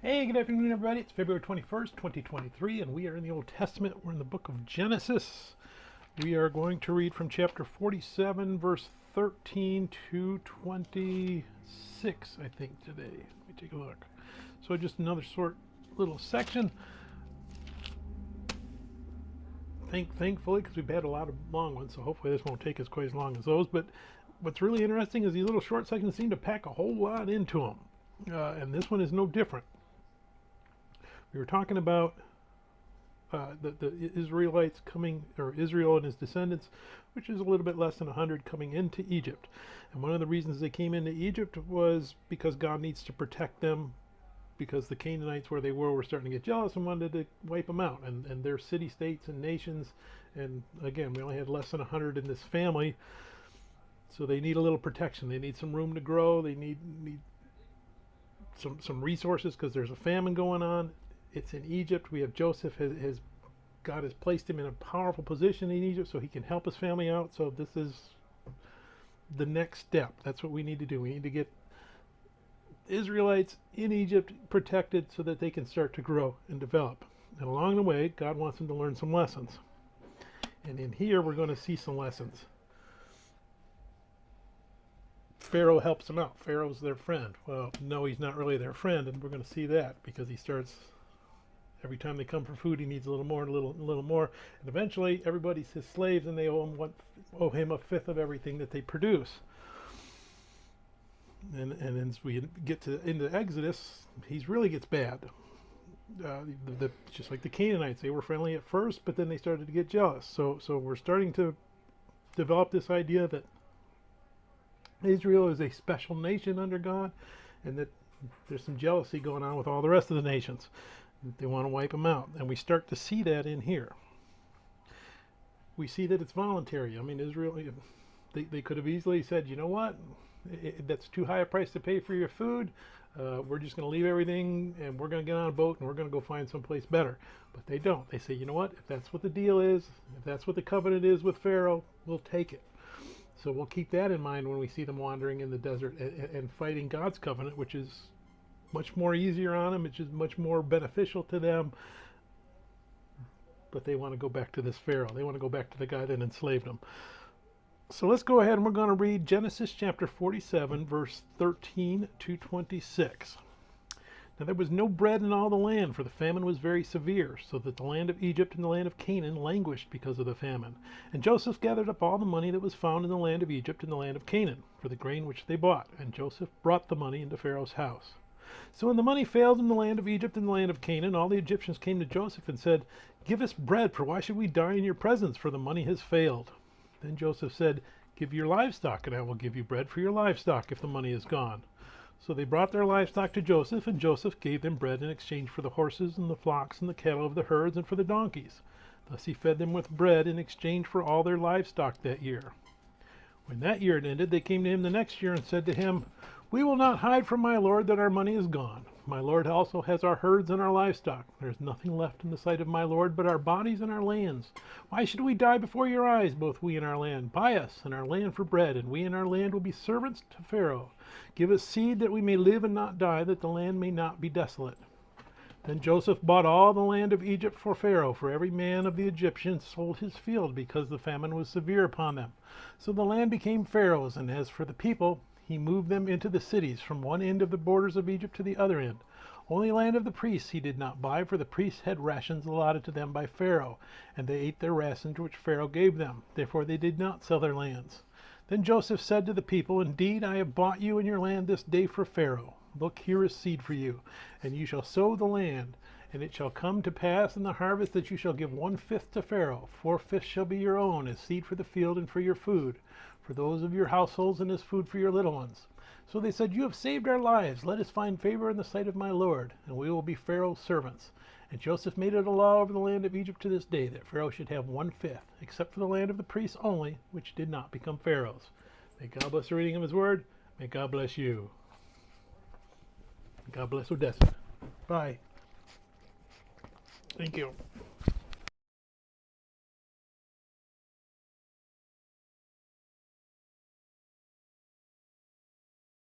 Hey, good afternoon, everybody. It's February 21st, 2023, and we are in the Old Testament. We're in the book of Genesis. We are going to read from chapter 47, verse 13 to 26, I think, today. Let me take a look. So just another short little section. Thankfully, because we've had a lot of long ones, so hopefully this won't take us quite as long as those. But what's really interesting is these little short sections seem to pack a whole lot into them. And this one is no different. We were talking about the Israelites coming, or Israel and his descendants, which is a little bit less than 100, coming into Egypt. And one of the reasons they came into Egypt was because God needs to protect them, because the Canaanites where they were starting to get jealous and wanted to wipe them out. And their city-states and nations, and again, we only had less than 100 in this family, so they need a little protection. They need some room to grow. They need some resources because there's a famine going on. It's in Egypt. We have Joseph. God has placed him in a powerful position in Egypt so he can help his family out. So this is the next step. That's what we need to do. We need to get Israelites in Egypt protected so that they can start to grow and develop. And along the way, God wants them to learn some lessons. And in here, we're going to see some lessons. Pharaoh helps them out. Pharaoh's their friend. Well, no, he's not really their friend, and we're going to see that because he starts, every time they come for food, he needs a little more, a little more, and eventually everybody's his slaves, and they owe him a fifth of everything that they produce. And as we get into Exodus, he really gets bad. Just like the Canaanites, they were friendly at first, but then they started to get jealous. So we're starting to develop this idea that Israel is a special nation under God, and that there's some jealousy going on with all the rest of the nations. They want to wipe them out, and we start to see that in here. We see that it's voluntary. I mean, Israel, they could have easily said, you know what, that's too high a price to pay for your food. We're just going to leave everything, and we're going to get on a boat, and we're going to go find someplace better. But they don't. They say, you know what, if that's what the deal is, if that's what the covenant is with Pharaoh, we'll take it. So we'll keep that in mind when we see them wandering in the desert and fighting God's covenant, which is much more easier on them, which is much more beneficial to them. But they want to go back to this Pharaoh. They want to go back to the guy that enslaved them. So let's go ahead and we're going to read Genesis chapter 47, verse 13 to 26. Now there was no bread in all the land, for the famine was very severe, so that the land of Egypt and the land of Canaan languished because of the famine. And Joseph gathered up all the money that was found in the land of Egypt and the land of Canaan, for the grain which they bought. And Joseph brought the money into Pharaoh's house. So when the money failed in the land of Egypt and the land of Canaan, all the Egyptians came to Joseph and said, "Give us bread, for why should we die in your presence? For the money has failed." Then Joseph said, "Give your livestock, and I will give you bread for your livestock if the money is gone." So they brought their livestock to Joseph, and Joseph gave them bread in exchange for the horses and the flocks and the cattle of the herds and for the donkeys. Thus he fed them with bread in exchange for all their livestock that year. When that year had ended, they came to him the next year and said to him, "We will not hide from my lord that our money is gone. My lord also has our herds and our livestock. There is nothing left in the sight of my lord but our bodies and our lands. Why should we die before your eyes, both we and our land? Buy us and our land for bread, and we and our land will be servants to Pharaoh. Give us seed that we may live and not die, that the land may not be desolate." Then Joseph bought all the land of Egypt for Pharaoh, for every man of the Egyptians sold his field, because the famine was severe upon them. So the land became Pharaoh's, and as for the people, he moved them into the cities, from one end of the borders of Egypt to the other end. Only land of the priests he did not buy, for the priests had rations allotted to them by Pharaoh, and they ate their rations which Pharaoh gave them. Therefore they did not sell their lands. Then Joseph said to the people, "Indeed, I have bought you and your land this day for Pharaoh. Look, here is seed for you, and you shall sow the land. And it shall come to pass in the harvest that you shall give 1/5 to Pharaoh. 4/5 shall be your own, as seed for the field and for your food, for those of your households, and as food for your little ones." So they said, "You have saved our lives. Let us find favor in the sight of my lord, and we will be Pharaoh's servants." And Joseph made it a law over the land of Egypt to this day, that Pharaoh should have 1/5, except for the land of the priests only, which did not become Pharaoh's. May God bless the reading of his word. May God bless you. God bless Odessa. Bye. Thank you.